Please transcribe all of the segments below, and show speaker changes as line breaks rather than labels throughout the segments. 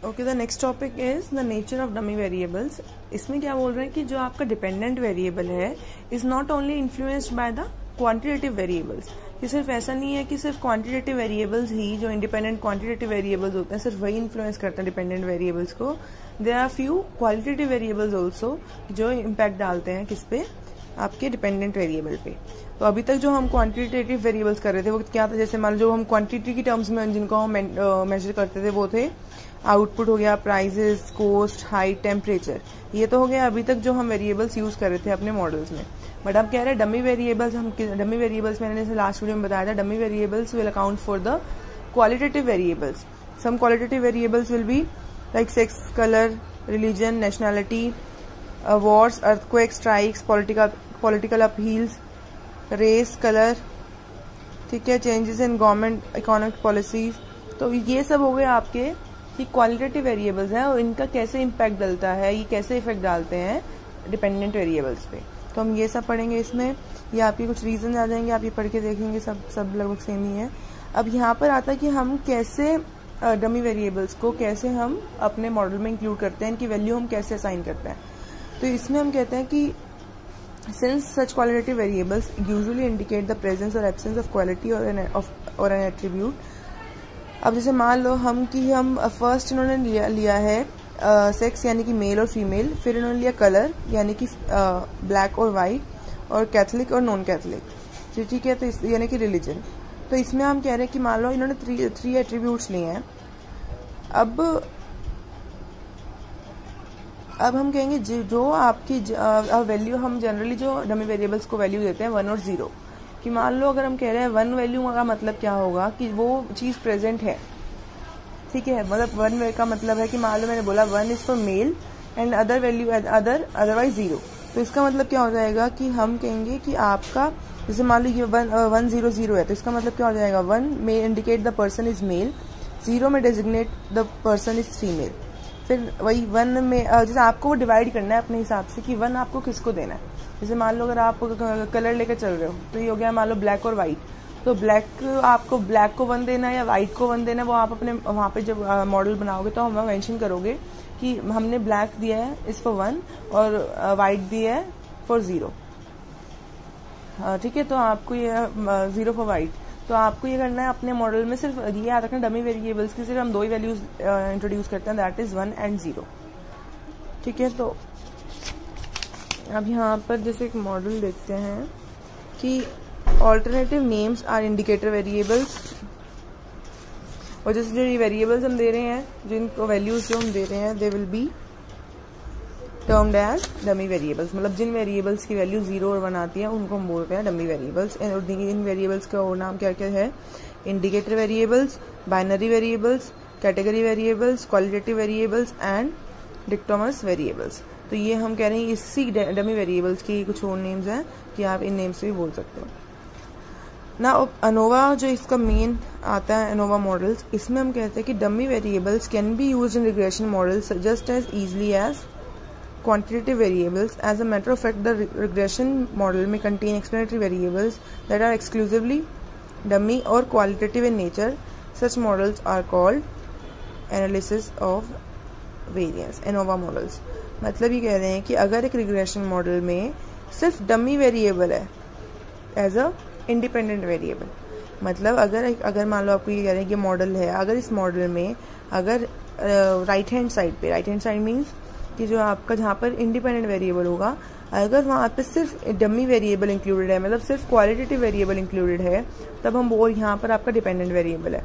Okay, the next topic is the nature of dummy variables. इसमें क्या बोल रहे हैं कि जो आपका डिपेंडेंट वेरिएबल है is not only influenced by the quantitative variables. ये सिर्फ ऐसा नहीं है कि सिर्फ क्वांटिटेटिव वेरिएबल्स ही, जो इंडिपेंडेंट क्वांटिटेटिव वेरिएबल्स होते हैं, सिर्फ वही इन्फ्लुएंस करते हैं डिपेंडेंट वेरिएबल्स को। There are few qualitative variables also जो इम्पैक्ट डालते हैं किस पे, आपके डिपेंडेंट वेरिएबल पे। तो अभी तक जो हम क्वांटिटेटिव वेरिएबल्स कर रहे थे वो क्या था, जैसे मान लो जो हम क्वांटिटी की टर्म्स में जिनको हम मेजर करते थे वो थे आउटपुट हो गया, प्राइजेस, कॉस्ट, हाइट, टेम्परेचर। ये तो हो गया अभी तक जो हम वेरिएबल्स यूज कर रहे थे अपने मॉडल्स में। बट अब कह रहे हैं डमी वेरिएबल्स। हम डमी वेरिएबल्स मैंने जैसे लास्ट वीडियो में बताया था, dummy variables will account for the qualitative variables. Some qualitative variables will be like sex, colour, religion, nationality, wars, earthquake, strikes, political appeals, race, colour, ठीक है, changes in government economic policies. तो ये सब हो गए आपके कि क्वालिटेटिव वेरिएबल्स हैं और इनका कैसे इम्पैक्ट डलता है, ये कैसे इफेक्ट डालते हैं डिपेंडेंट वेरिएबल्स पे। तो हम ये सब पढ़ेंगे इसमें। ये आपके कुछ रीजन आ जाएंगे, आप ये पढ़ के देखेंगे, सब लगभग सेम ही है। अब यहाँ पर आता है कि हम कैसे डमी वेरिएबल्स को कैसे हम अपने मॉडल में इंक्लूड करते हैं, इनकी वैल्यू हम कैसे असाइन करते हैं। तो इसमें हम कहते हैं कि since such qualitative variables usually indicate the presence or absence of quality or an attribute। अब जैसे मान लो हम फर्स्ट इन्होंने लिया है सेक्स यानी कि मेल और फीमेल, फिर इन्होंने लिया कलर यानी कि ब्लैक और वाइट, और कैथलिक और नॉन कैथलिक, ठीक है, तो यानी कि रिलीजन। तो इसमें हम कह रहे हैं कि मान लो इन्होंने थ्री एट्रीब्यूट्स लिए हैं। अब हम कहेंगे जो आपकी वैल्यू, हम जनरली जो डमी वेरिएबल्स को वैल्यू देते हैं 1 और 0, कि मान लो अगर हम कह रहे हैं 1 वैल्यू का मतलब क्या होगा कि वो चीज प्रेजेंट है, ठीक है। मतलब 1 का मतलब है कि मान लो मैंने बोला 1 is for male and other value otherwise 0। तो इसका मतलब क्या हो जाएगा कि हम कहेंगे कि आपका जैसे मान लो ये 100 है, तो इसका मतलब क्या हो जाएगा, 1 में indicate the person is male, 0 में designate the person is female. फिर वही 1 में जैसे आपको वो डिवाइड करना है अपने हिसाब से कि 1 आपको किसको देना है। जैसे मान लो अगर आप कलर लेकर चल रहे हो तो ये हो गया मान लो ब्लैक और व्हाइट, तो आपको ब्लैक को 1 देना है या व्हाइट को 1 देना है, वो आप अपने वहाँ पे जब मॉडल बनाओगे तो हम मेंशन करोगे कि हमने ब्लैक दिया है इस फॉर 1 और व्हाइट दिया है फॉर 0, ठीक है। तो आपको ये 0 फॉर व्हाइट, तो आपको ये करना है अपने मॉडल में सिर्फ ये याद रखना डमी वेरिएबल्स की सिर्फ हम 2 ही वैल्यूज इंट्रोड्यूस करते हैं, दैट इज 1 एंड 0, ठीक है। तो अब यहाँ पर जैसे एक मॉडल देखते हैं कि alternative names are indicator variables, और जैसे जो ये वेरिएबल्स हम दे रहे हैं, जिनको वैल्यूज जो हम दे रहे हैं, they will be termed as dummy variables. मतलब जिन वेरिएबल्स की वैल्यू 0 और 1 आती है उनको हम बोलते हैं डमी वेरिएबल्स। इन वेरिएबल्स का और नाम क्या क्या है, indicator variables, binary variables, category variables, qualitative variables and dichotomous variables. तो ये हम कह रहे हैं इसी डमी वेरिएबल्स की कुछ और नेम्स हैं कि आप इन नेम्स से भी बोल सकते हो ना। अनोवा जो इसका मेन आता है, अनोवा मॉडल्स, इसमें हम कहते हैं कि dummy variables can be used in regression models just as easily as quantitative variables. As a matter of fact, the regression model may contain explanatory variables that are exclusively dummy or qualitative in nature. Such models are called analysis of variance, ANOVA models. मतलब ये कह रहे हैं कि अगर एक regression model में सिर्फ डमी वेरिएबल है एज अ इंडिपेंडेंट वेरिएबल, मतलब अगर मान लो आपको ये कह रहे हैं कि मॉडल है, अगर इस मॉडल में अगर राइट हैंड साइड मीन्स कि जो आपका जहाँ पर इंडिपेंडेंट वेरिएबल होगा, अगर वहाँ पे सिर्फ डमी वेरिएबल इंक्लूडेड है, मतलब सिर्फ क्वालिटेटिव वेरिएबल इंक्लूडेड है, तब हम बोल यहाँ पर आपका डिपेंडेंट वेरिएबल है,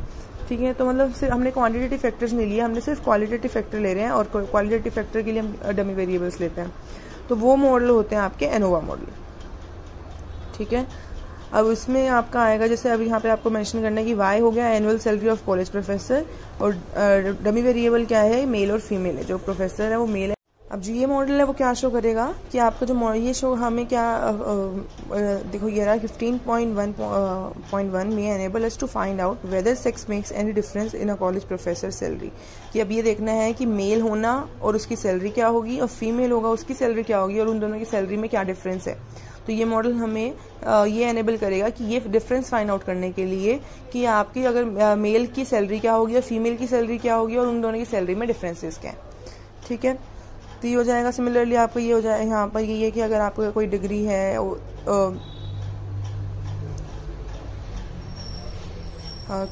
ठीक है। तो मतलब सिर्फ हमने क्वांटिटेटिव फैक्टर्स नहीं लिए, हमने सिर्फ क्वालिटेटिव फैक्टर ले रहे हैं और क्वालिटेटिव फैक्टर के लिए हम डमी वेरिएबल्स लेते हैं। तो वो मॉडल होते हैं आपके एनोवा मॉडल, ठीक है। अब इसमें आपका आएगा, जैसे अब यहाँ पे आपको मेंशन करना है कि वाई हो गया annual salary of college professor, और डमी वेरिएबल क्या है, मेल और फीमेल है, जो प्रोफेसर है वो मेल है। अब जो ये मॉडल है वो क्या शो करेगा कि आपका जो ये शो हमें क्या देखो ये रहा 15.1.1 में enable us to find out whether sex makes any difference in a college professor salary, कि अब ये देखना है कि मेल होना और उसकी सैलरी क्या होगी और फीमेल होगा उसकी सैलरी क्या होगी और उन दोनों की सैलरी में क्या डिफरेंस है। तो ये मॉडल हमें ये एनेबल करेगा कि ये डिफरेंस फाइंड आउट करने के लिए कि आपकी अगर मेल की सैलरी क्या होगी और फीमेल की सैलरी क्या होगी और उन दोनों की सैलरी में डिफरेंसेस क्या है। ठीक है, तो ये हो जाएगा। सिमिलरली आपको ये हो जाए यहाँ पर ये कि अगर आपको कोई डिग्री है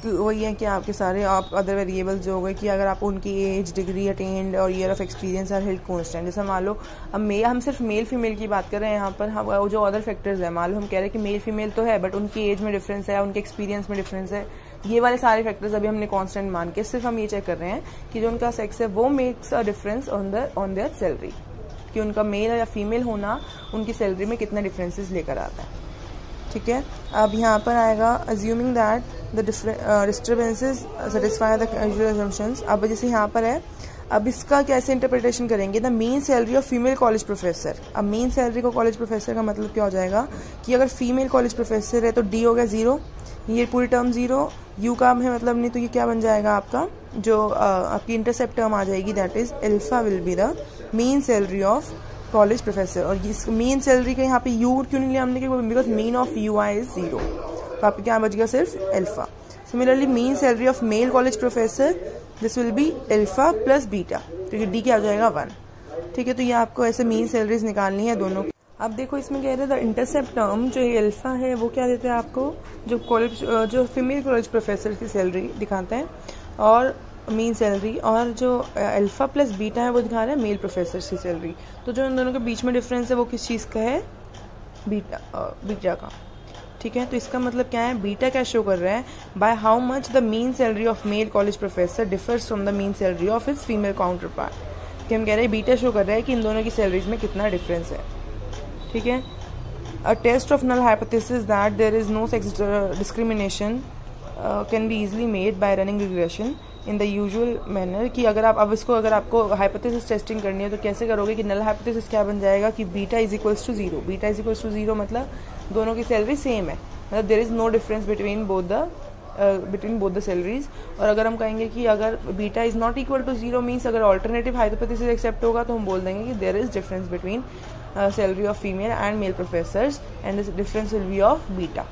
वही है कि आपके सारे आप अदर वेरिएबल्स जो हो गए कि अगर आप उनकी एज, डिग्री अटेंड और year of experience are held constant. जैसे मान लो अब हम सिर्फ मेल फीमेल की बात कर रहे हैं यहाँ पर, हम जो अदर फैक्टर्स है मान लो हम कह रहे हैं कि मेल फीमेल तो है बट उनकी एज में डिफरेंस है, उनके एक्सपीरियंस में डिफरेंस है, ये वाले सारे फैक्टर्स अभी हमने कांस्टेंट मान के सिर्फ हम ये चेक कर रहे हैं कि जो उनका सेक्स है वो makes a difference on their salary, कि उनका मेल या फीमेल होना उनकी सैलरी में कितना डिफरेंसेस लेकर आता है। ठीक है, अब यहाँ पर आएगा assuming that the disturbances satisfy the usual assumptions. अब जैसे यहाँ पर है, अब इसका कैसे इंटरप्रिटेशन करेंगे, the mean salary of female college professor. अब मीन सैलरी को कॉलेज प्रोफेसर का मतलब क्या हो जाएगा कि अगर फीमेल कॉलेज प्रोफेसर है तो डी हो गया 0, ये पूरी टर्म 0, यू का है मतलब नहीं, तो ये क्या बन जाएगा आपका जो आपकी इंटरसेप्ट टर्म आ जाएगी, that is alpha will be the mean salary of college professor. और इस मीन सैलरी के यहाँ पे यू क्यों नहीं लिया हमने, because mean of you I is 0, तो आपके क्या बच गया सिर्फ alpha. Similarly mean salary of male college professor, this will be alpha plus beta, क्योंकि डी क्या हो जाएगा 1। ठीक है, तो ये आपको ऐसे मीन सैलरीज निकालनी है दोनों। अब देखो इसमें कह रहे हैं द इंटरसेप्ट टर्म जो ये अल्फा है वो क्या देते हैं आपको, जो फीमेल कॉलेज प्रोफेसर की सैलरी दिखाते हैं और मीन सैलरी, और जो अल्फा प्लस बीटा है वो दिखा रहा है मेल प्रोफेसर की सैलरी। तो जो इन दोनों के बीच में डिफरेंस है वो किस चीज़ का है, बीटा का। ठीक है, तो इसका मतलब क्या है, बीटा क्या शो कर रहा है, by how much the mean salary of male college professor differs from the mean salary of his female counter part. कि हम कह रहे हैं बीटा शो कर रहा है कि इन दोनों की सैलरीज में कितना डिफरेंस है। ठीक है, a test of null hypothesis that there is no sex discrimination can be easily made by running regression in the usual manner. कि अगर आप अब इसको अगर आपको हाइपोथेसिस टेस्टिंग करनी है तो कैसे करोगे कि नल हाइपोथेसिस क्या बन जाएगा कि beta is equals to 0। Beta is equals to 0 मतलब दोनों की सैलरी सेम है, मतलब there is no difference between both the salaries. और अगर हम कहेंगे कि अगर beta is not equal to 0 means अगर ऑल्टरनेटिव हाइपोथेसिस एक्सेप्ट होगा तो हम बोल देंगे कि there is difference between salary of female and male professors and this difference will be of beta.